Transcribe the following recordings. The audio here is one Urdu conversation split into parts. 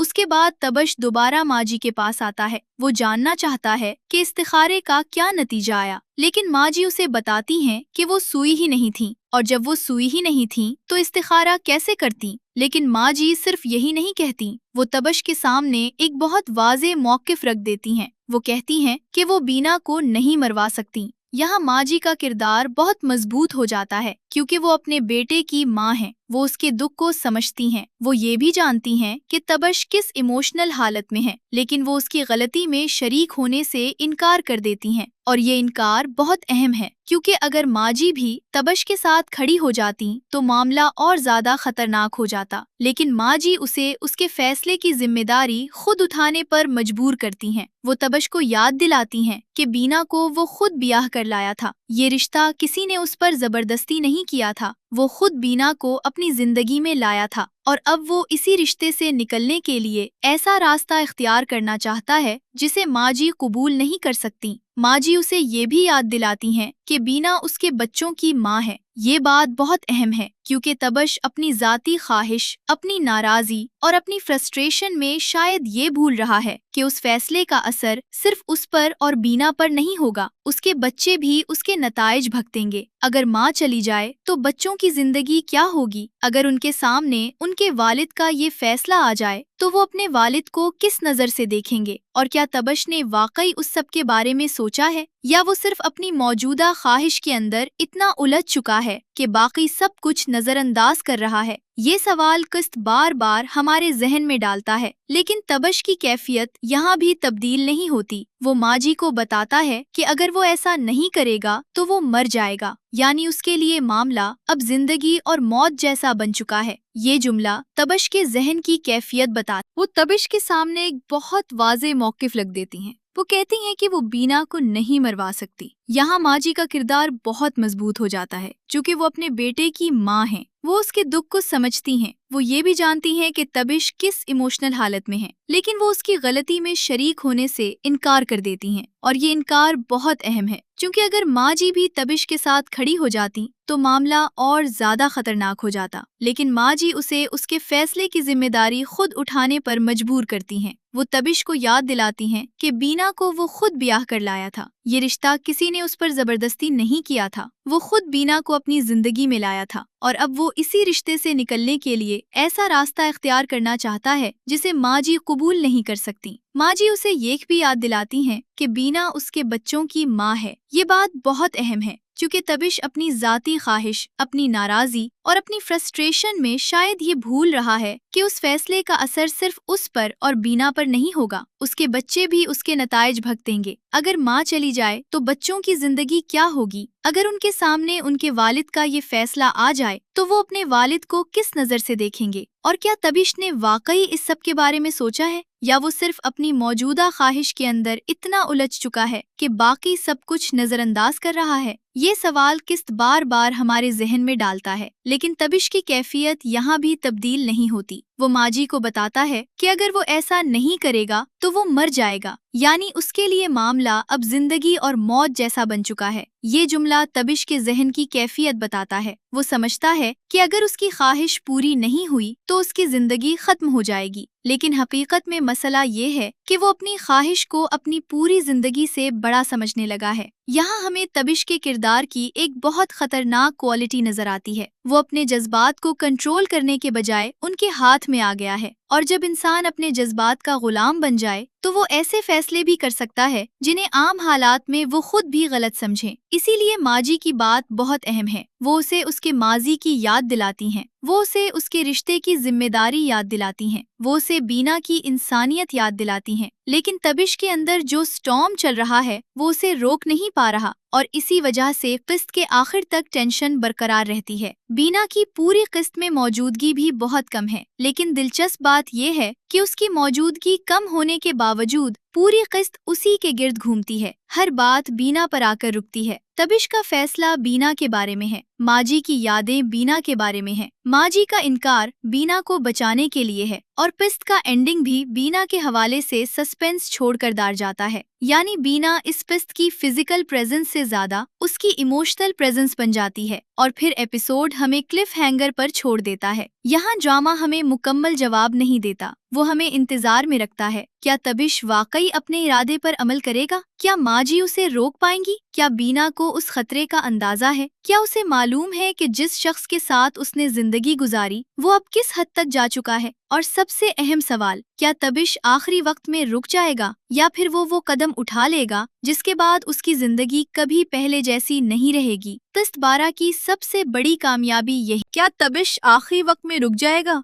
اس کے بعد تبش دوبارہ ماں جی کے پاس آتا ہے۔ وہ جاننا چاہتا ہے کہ استخارے کا کیا نتیجہ آیا، لیکن ماں جی اسے بتاتی ہیں کہ وہ سوئی ہی نہیں تھیں، اور جب وہ سوئی ہی نہیں تھیں تو استخارہ کیسے کرتی؟ لیکن ماں جی صرف یہی نہیں کہتی، وہ تبش کے سامنے ایک بہت واضح موقف رکھ دیتی ہیں۔ وہ کہتی ہیں کہ وہ بینا کو نہیں مروا سکتی۔ یہاں ماں جی کا کردار بہت مضبوط ہو جاتا ہے، کیونکہ وہ اپنے بیٹے کی ماں ہیں، وہ اس کے دکھ کو سمجھتی ہیں۔ وہ یہ بھی جانتی ہیں کہ تبش کس ایموشنل حالت میں ہے، لیکن وہ اس کی غلطی میں شریک ہونے سے انکار کر دیتی ہیں، اور یہ انکار بہت اہم ہے، کیونکہ اگر ماں جی بھی تبش کے ساتھ کھڑی ہو جاتی تو معاملہ اور زیادہ خطرناک ہو جاتا، لیکن ماں جی اسے اس کے فیصلے کی ذمہ داری خود اٹھانے پر مجبور کرتی ہیں۔ وہ تبش کو یاد دلاتی ہیں کہ بینا کو وہ خود بیاہ کر لایا تھا، یہ رشتہ کسی نے اس پر زبردستی نہیں کیا تھا، وہ خود بینا کو اپنی زندگی میں لایا تھا، اور اب وہ اسی رشتے سے نکلنے کے لیے ایسا راستہ اختیار کرنا چاہتا ہے جسے ماں جی قبول نہیں کر سکتی۔ ماں جی اسے یہ بھی یاد دلاتی ہیں کہ بینا اس کے بچوں کی ماں ہے۔ یہ بات بہت اہم ہے، کیونکہ تبش اپنی ذاتی خواہش، اپنی ناراضی اور اپنی فرسٹریشن میں شاید یہ بھول رہا ہے کہ اس فیصلے کا اثر صرف اس پر اور بینا پر نہیں ہوگا، اس کے بچے بھی اس کے نتائج بھگتیں گے۔ اگر ماں چلی جائے تو بچوں کی زندگی کیا ہوگی؟ اگر ان کے سامنے ان کے والد کا یہ فیصلہ آ جائے تو وہ اپنے والد کو کس نظر سے دیکھیں گے؟ اور کیا تبش نے واقعی اس سب کے بارے میں سوچا ہے، یا وہ صرف اپنی موجودہ خواہش کے اندر اتنا الجھ چکا ہے کہ باقی سب کچھ نظر انداز کر رہا ہے؟ یہ سوال قسط بار بار ہمارے ذہن میں ڈالتا ہے، لیکن تبش کی کیفیت یہاں بھی تبدیل نہیں ہوتی۔ وہ ماں جی کو بتاتا ہے کہ اگر وہ ایسا نہیں کرے گا تو وہ مر جائے گا، یعنی اس کے لیے معاملہ اب زندگی اور موت جیسا بن چکا ہے۔ یہ جملہ تبش کے ذہن کی کیفیت وہ تبش کے سامنے ایک بہت واضح موقف رکھ دیتی ہیں۔ وہ کہتی ہیں کہ وہ بینا کو نہیں مروا سکتی۔ یہاں ماں جی کا کردار بہت مضبوط ہو جاتا ہے، چونکہ وہ اپنے بیٹے کی ماں ہیں، وہ اس کے دکھ کو سمجھتی ہیں۔ وہ یہ بھی جانتی ہیں کہ تبش کس ایموشنل حالت میں ہے، لیکن وہ اس کی غلطی میں شریک ہونے سے انکار کر دیتی ہیں، اور یہ انکار بہت اہم ہے، کیونکہ اگر ماں جی بھی تبش کے ساتھ کھڑی ہو جاتی تو معاملہ اور زیادہ خطرناک ہو جاتا، لیکن ماں جی اسے اس کے فیصلے کی ذمہ داری خود اٹھانے پر مجبور کرتی ہیں۔ وہ تبش کو یاد دلاتی ہیں کہ بینا کو وہ خود بیاہ کر لایا تھا، یہ رشتہ کسی نے اس پر زبردستی نہیں کیا تھا، وہ خود بینا کو اپنی زندگی میں لایا تھا، اور اب وہ اسی رشتے سے نکلنے کے لیے ایسا راستہ اختیار کرنا چاہتا ہے جسے ماں جی قبول نہیں کر سکتی۔ ماں جی اسے یہ بھی یاد دلاتی ہیں کہ بینا اس کے بچوں کی ماں ہے۔ یہ بات بہت اہم ہے، کیونکہ تبش اپنی ذاتی خواہش، اپنی ناراضی اور اپنی فرسٹریشن میں شاید یہ بھول رہا ہے کہ اس فیصلے کا اثر صرف اس پر اور بینا پر نہیں ہوگا، اس کے بچے بھی اس کے نتائج بھگتیں گے۔ اگر ماں چلی جائے تو بچوں کی زندگی کیا ہوگی؟ اگر ان کے سامنے ان کے والد کا یہ فیصلہ آ جائے تو وہ اپنے والد کو کس نظر سے دیکھیں گے؟ اور کیا تبش نے واقعی اس سب کے بارے میں سوچا ہے، یا وہ صرف اپنی موجودہ خواہش کے اندر اتنا الجھ چکا ہے کہ باقی سب کچھ نظر انداز کر رہا ہے؟ یہ سوال قسط بار بار ہمارے ذہن میں ڈالتا ہے، لیکن تبش کی کیفیت یہاں بھی تبدیل نہیں ہوتی۔ وہ ماں جی کو بتاتا ہے کہ اگر وہ ایسا نہیں کرے گا تو وہ مر جائے گا، یعنی اس کے لیے معاملہ اب زندگی اور موت جیسا بن چکا ہے۔ یہ جملہ تبش کے ذہن کی کیفیت بتاتا ہے۔ وہ سمجھتا ہے کہ اگر اس کی خواہش پوری نہیں ہوئی تو اس کی زندگی ختم ہو جائے گی، لیکن حقیقت میں مسئلہ یہ ہے کہ وہ اپنی خواہش کو اپنی پوری زندگی سے بڑا سمجھنے لگا ہے۔ یہاں ہمیں تبش کے کردار کی ایک بہت خطرناک کوالٹی نظر آتی ہے۔ وہ اپنے جذبات کو کنٹرول کرنے کے بجائے ان کے ہاتھ میں آ گیا ہے، اور جب انسان اپنے جذبات کا غلام بن جائے تو وہ ایسے فیصلے بھی کر سکتا ہے جنہیں عام حالات میں وہ خود بھی غلط سمجھیں۔ اسی لیے ماں جی کی بات بہت اہم ہے۔ وہ اسے اس کے ماضی کی یاد دلاتی ہیں، وہ اسے اس کے رشتے کی ذمہ داری یاد دلاتی ہیں، وہ اسے بینا کی انسانیت یاد دلاتی ہیں، لیکن تبش کے اندر جو سٹارم چل رہا ہے وہ اسے روک نہیں پا رہا، اور اسی وجہ سے قسط کے آخر تک ٹینشن برقرار رہتی ہے۔ بینا کی پوری قسط میں موجودگی بھی بہت کم ہے، لیکن دلچسپ بات یہ ہے کہ اس کی موجودگی کم ہونے کے باوجود پوری قسط اسی کے گرد گھومتی ہے، ہر بات بینا پر آ کر رکتی ہے۔ تبش کا فیصلہ بینا کے بارے میں ہے، ماں جی کی یادیں بینا کے بارے میں ہیں، ماں جی کا انکار بینا کو بچانے کے لیے ہے، اور قسط کا اینڈنگ بھی بینا کے حوالے سے سسپینس چھوڑ کر دار جاتا ہے، یعنی بینا اس قسط کی فزیکل پریزنس سے زیادہ اس کی ایموشنل پریزنس بن جاتی ہے، اور پھر ایپیسوڈ ہمیں کلف ہینگر پر چھوڑ دیتا ہے۔ یہاں ڈرامہ ہمیں مکمل جواب نہیں دیتا، وہ ہمیں انتظار میں رکھتا ہے۔ کیا تبش واقعی اپنے ارادے پر عمل کرے گا؟ کیا ماجی اسے روک پائیں گی؟ کیا بینا کو اس خطرے کا اندازہ ہے؟ کیا اسے معلوم ہے کہ جس شخص کے ساتھ اس نے زندگی گزاری وہ اب کس حد تک جا چکا ہے؟ اور سب سے اہم سوال، کیا تبش آخری وقت میں رک جائے گا یا پھر وہ قدم اٹھا لے گا جس کے بعد اس کی زندگی کبھی پہلے جیسی نہیں رہے گی؟ قسط 12 کی سب سے بڑی کامیابی یہی، کیا تبش آخری وقت میں رک جائے گا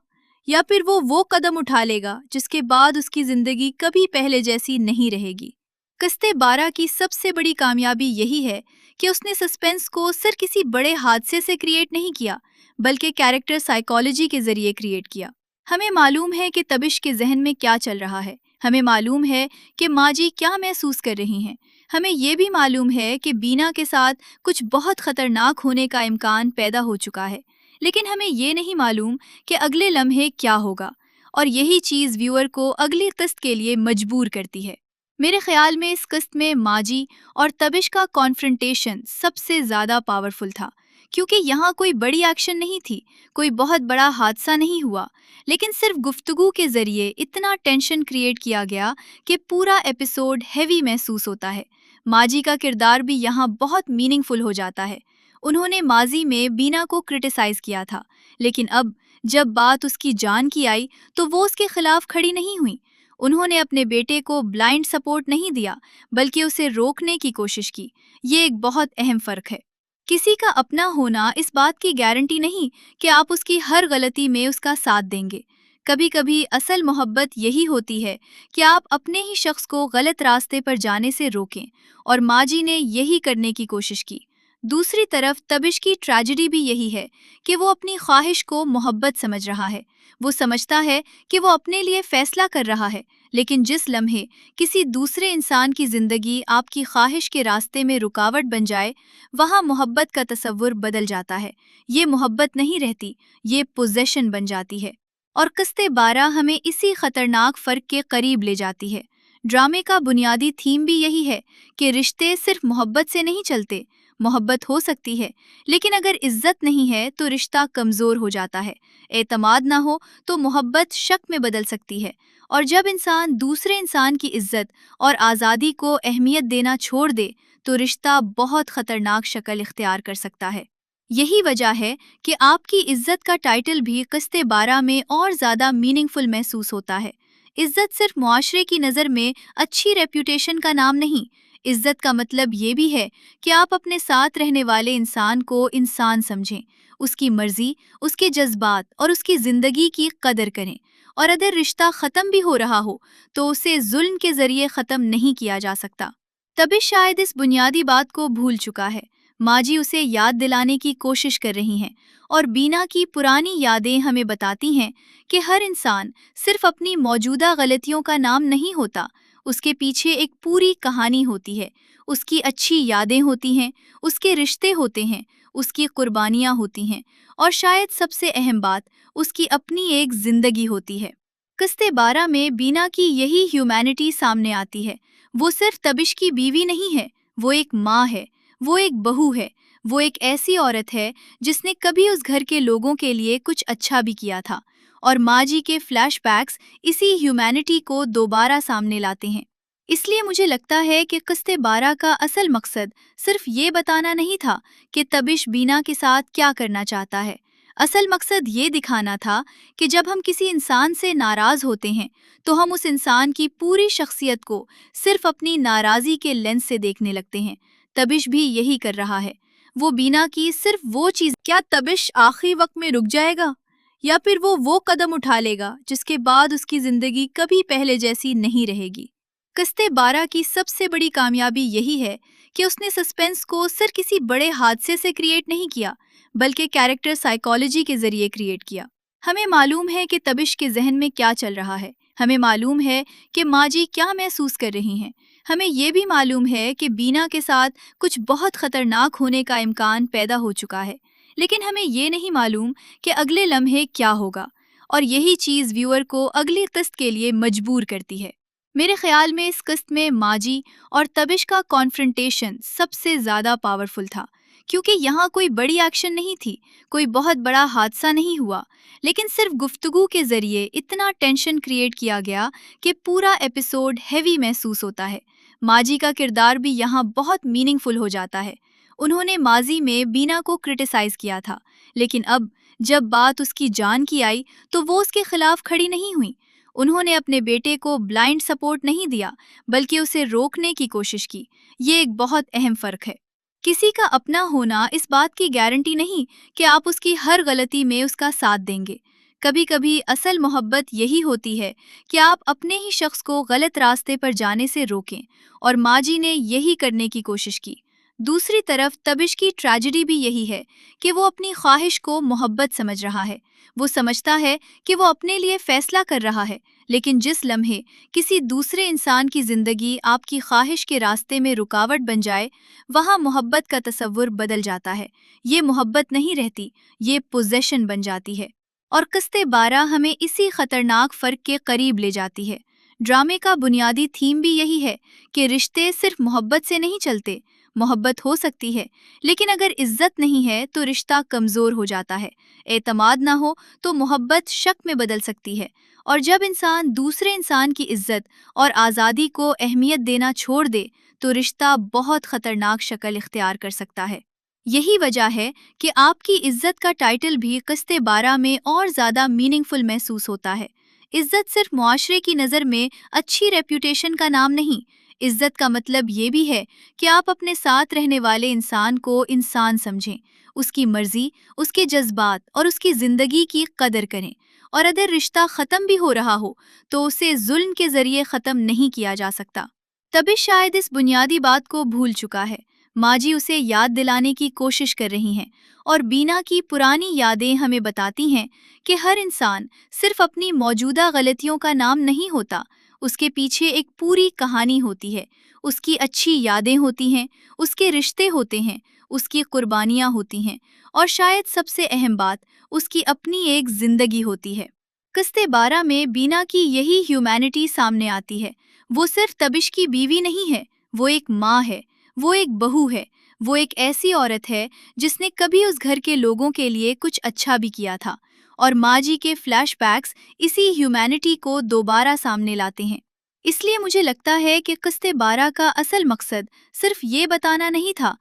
یا پھر وہ قدم اٹھا لے گا جس کے بعد اس کی زندگی کبھی پہلے جیسی نہیں رہے گی؟ قسط 12 کی سب سے بڑی کامیابی یہی ہے کہ اس نے سسپینس کو صرف کسی بڑے حادثے سے کریٹ نہیں کیا بلکہ کیریکٹر سائیکالوجی کے ذریعے کریٹ کیا۔ ہمیں معلوم ہے کہ تبش کے ذہن میں کیا چل رہا ہے، ہمیں معلوم ہے کہ ماجی کیا محسوس کر رہی ہیں، ہمیں یہ بھی معلوم ہے کہ بینا کے ساتھ کچھ بہت خطرناک ہونے کا امکان پیدا ہو چکا ہے، لیکن ہمیں یہ نہیں معلوم کہ اگلے لمحے کیا ہوگا، اور یہی چیز ویور کو اگلی قسط کے لیے مجبور کرتی ہے۔ میرے خیال میں اس قسط میں ماجی اور تبش کا کانفرنٹیشن سب سے زیادہ پاورفل تھا، کیونکہ یہاں کوئی بڑی ایکشن نہیں تھی، کوئی بہت بڑا حادثہ نہیں ہوا، لیکن صرف گفتگو کے ذریعے اتنا ٹینشن کریٹ کیا گیا کہ پورا ایپیسوڈ ہیوی محسوس ہوتا ہے۔ ماجی کا کردار بھی یہاں بہت میننگ فل ہو جاتا ہے۔ انہوں نے ماضی میں بینا کو کرٹیسائز کیا تھا، لیکن اب جب بات اس کی جان کی آئی تو وہ اس کے خلاف کھڑی نہیں ہوئی۔ انہوں نے اپنے بیٹے کو بلائنڈ سپورٹ نہیں دیا بلکہ اسے روکنے کی کوشش کی۔ یہ ایک بہت اہم فرق ہے۔ کسی کا اپنا ہونا اس بات کی گارنٹی نہیں کہ آپ اس کی ہر غلطی میں اس کا ساتھ دیں گے۔ کبھی کبھی اصل محبت یہی ہوتی ہے کہ آپ اپنے ہی شخص کو غلط راستے پر جانے سے روکیں، اور ماجی نے یہی کرنے کی کوشش کی۔ دوسری طرف تبش کی ٹریجڈی بھی یہی ہے کہ وہ اپنی خواہش کو محبت سمجھ رہا ہے۔ وہ سمجھتا ہے کہ وہ اپنے لیے فیصلہ کر رہا ہے، لیکن جس لمحے کسی دوسرے انسان کی زندگی آپ کی خواہش کے راستے میں رکاوٹ بن جائے، وہاں محبت کا تصور بدل جاتا ہے۔ یہ محبت نہیں رہتی، یہ پوزیشن بن جاتی ہے۔ اور قسط 12 ہمیں اسی خطرناک فرق کے قریب لے جاتی ہے۔ ڈرامے کا بنیادی تھیم بھی یہی ہے کہ رشتے صرف محبت سے نہیں چلتے۔ محبت ہو سکتی ہے، لیکن اگر عزت نہیں ہے تو رشتہ کمزور ہو جاتا ہے۔ اعتماد نہ ہو تو محبت شک میں بدل سکتی ہے، اور جب انسان دوسرے انسان کی عزت اور آزادی کو اہمیت دینا چھوڑ دے تو رشتہ بہت خطرناک شکل اختیار کر سکتا ہے۔ یہی وجہ ہے کہ آپ کی عزت کا ٹائٹل بھی قسط 12 میں اور زیادہ میننگ فل محسوس ہوتا ہے۔ عزت صرف معاشرے کی نظر میں اچھی ریپیوٹیشن کا نام نہیں، عزت کا مطلب یہ بھی ہے کہ آپ اپنے ساتھ رہنے والے انسان کو انسان سمجھیں، اس کی مرضی، اس کے جذبات اور اس کی زندگی کی قدر کریں، اور اگر رشتہ ختم بھی ہو رہا ہو تو اسے ظلم کے ذریعے ختم نہیں کیا جا سکتا۔ تبش شاید اس بنیادی بات کو بھول چکا ہے۔ ماجی اسے یاد دلانے کی کوشش کر رہی ہیں، اور بینا کی پرانی یادیں ہمیں بتاتی ہیں کہ ہر انسان صرف اپنی موجودہ غلطیوں کا نام نہیں ہوتا، اس کے پیچھے ایک پوری کہانی ہوتی ہے، اس کی اچھی یادیں ہوتی ہیں، اس کے رشتے ہوتے ہیں، اس کی قربانیاں ہوتی ہیں، اور شاید سب سے اہم بات، اس کی اپنی ایک زندگی ہوتی ہے۔ قسط 12 میں بینا کی یہی ہیومینٹی سامنے آتی ہے۔ وہ صرف تبش کی بیوی نہیں ہے، وہ ایک ماں ہے، وہ ایک بہو ہے، وہ ایک ایسی عورت ہے جس نے کبھی اس گھر کے لوگوں کے لیے کچھ اچھا بھی کیا تھا، اور ماجی کے فلیش بیکس اسی ہیومینٹی کو دوبارہ سامنے لاتے ہیں۔ اس لیے مجھے لگتا ہے کہ قسط 12 کا اصل مقصد صرف یہ بتانا نہیں تھا کہ تبش بینا کے ساتھ کیا کرنا چاہتا ہے۔ اصل مقصد یہ دکھانا تھا کہ جب ہم کسی انسان سے ناراض ہوتے ہیں تو ہم اس انسان کی پوری شخصیت کو صرف اپنی ناراضی کے لینس سے دیکھنے لگتے ہیں۔ تبش بھی یہی کر رہا ہے۔ وہ بینا کی صرف وہ چیز، کیا تبش آخری وقت میں رک جائے گا یا پھر وہ قدم اٹھا لے گا جس کے بعد اس کی زندگی کبھی پہلے جیسی نہیں رہے گی؟ قسط 12 کی سب سے بڑی کامیابی یہی ہے کہ اس نے سسپینس کو صرف کسی بڑے حادثے سے کریٹ نہیں کیا بلکہ کیریکٹر سائیکالوجی کے ذریعے کریٹ کیا۔ ہمیں معلوم ہے کہ تبش کے ذہن میں کیا چل رہا ہے، ہمیں معلوم ہے کہ ماجی کیا محسوس کر رہی ہیں، ہمیں یہ بھی معلوم ہے کہ بینا کے ساتھ کچھ بہت خطرناک ہونے کا امکان پیدا ہو چکا ہے، لیکن ہمیں یہ نہیں معلوم کہ اگلے لمحے کیا ہوگا، اور یہی چیز ویور کو اگلی قسط کے لیے مجبور کرتی ہے۔ میرے خیال میں اس قسط میں ماجی اور تبش کا کانفرنٹیشن سب سے زیادہ پاورفل تھا، کیونکہ یہاں کوئی بڑی ایکشن نہیں تھی، کوئی بہت بڑا حادثہ نہیں ہوا، لیکن صرف گفتگو کے ذریعے اتنا ٹینشن کریٹ کیا گیا کہ پورا ایپیسوڈ ہیوی محسوس ہوتا ہے۔ ماجی کا کردار بھی یہاں بہت میننگ فل ہو جاتا ہے۔ انہوں نے ماضی میں بینا کو کرٹیسائز کیا تھا، لیکن اب جب بات اس کی جان کی آئی تو وہ اس کے خلاف کھڑی نہیں ہوئی۔ انہوں نے اپنے بیٹے کو بلائنڈ سپورٹ نہیں دیا، بلکہ اسے روکنے کی کوشش کی۔ یہ ایک بہت اہم فرق ہے۔ کسی کا اپنا ہونا اس بات کی گارنٹی نہیں کہ آپ اس کی ہر غلطی میں اس کا ساتھ دیں گے۔ کبھی کبھی اصل محبت یہی ہوتی ہے کہ آپ اپنے ہی شخص کو غلط راستے پر جانے سے روکیں، اور ماجی نے یہی کرنے کی کوشش کی۔ دوسری طرف تبش کی ٹریجڈی بھی یہی ہے کہ وہ اپنی خواہش کو محبت سمجھ رہا ہے۔ وہ سمجھتا ہے کہ وہ اپنے لیے فیصلہ کر رہا ہے، لیکن جس لمحے کسی دوسرے انسان کی زندگی آپ کی خواہش کے راستے میں رکاوٹ بن جائے، وہاں محبت کا تصور بدل جاتا ہے۔ یہ محبت نہیں رہتی، یہ پوزیشن بن جاتی ہے۔ اور قسط 12 ہمیں اسی خطرناک فرق کے قریب لے جاتی ہے۔ ڈرامے کا بنیادی تھیم بھی یہی ہے کہ رشتے صرف محبت سے نہیں چلتے۔ محبت ہو سکتی ہے، لیکن اگر عزت نہیں ہے تو رشتہ کمزور ہو جاتا ہے۔ اعتماد نہ ہو تو محبت شک میں بدل سکتی ہے، اور جب انسان دوسرے انسان کی عزت اور آزادی کو اہمیت دینا چھوڑ دے تو رشتہ بہت خطرناک شکل اختیار کر سکتا ہے۔ یہی وجہ ہے کہ آپ کی عزت کا ٹائٹل بھی قسط 12 میں اور زیادہ میننگ فل محسوس ہوتا ہے۔ عزت صرف معاشرے کی نظر میں اچھی ریپیوٹیشن کا نام نہیں۔ عزت کا مطلب یہ بھی ہے کہ آپ اپنے ساتھ رہنے والے انسان کو انسان سمجھیں، اس کی مرضی، اس کے جذبات اور اس کی زندگی کی قدر کریں، اور اگر رشتہ ختم بھی ہو رہا ہو تو اسے ظلم کے ذریعے ختم نہیں کیا جا سکتا۔ تبھی شاید اس بنیادی بات کو بھول چکا ہے۔ ماجی اسے یاد دلانے کی کوشش کر رہی ہیں، اور بینا کی پرانی یادیں ہمیں بتاتی ہیں کہ ہر انسان صرف اپنی موجودہ غلطیوں کا نام نہیں ہوتا، اس کے پیچھے ایک پوری کہانی ہوتی ہے۔ اس کی اچھی یادیں ہوتی ہیں، اس کے رشتے ہوتے ہیں، اس کی قربانیاں ہوتی ہیں، اور شاید سب سے اہم بات، اس کی اپنی ایک زندگی ہوتی ہے۔ قسط 12 میں بینا کی یہی ہیومینٹی سامنے آتی ہے۔ وہ صرف تبش کی بیوی نہیں ہے، وہ ایک ماں ہے، وہ ایک بہو ہے، وہ ایک ایسی عورت ہے جس نے کبھی اس گھر کے لوگوں کے لیے کچھ اچھا بھی کیا تھا، اور ماجی کے فلیش بیکس اسی ہیومینٹی کو دوبارہ سامنے لاتے ہیں۔ اس لیے مجھے لگتا ہے کہ قسط 12 کا اصل مقصد صرف یہ بتانا نہیں تھا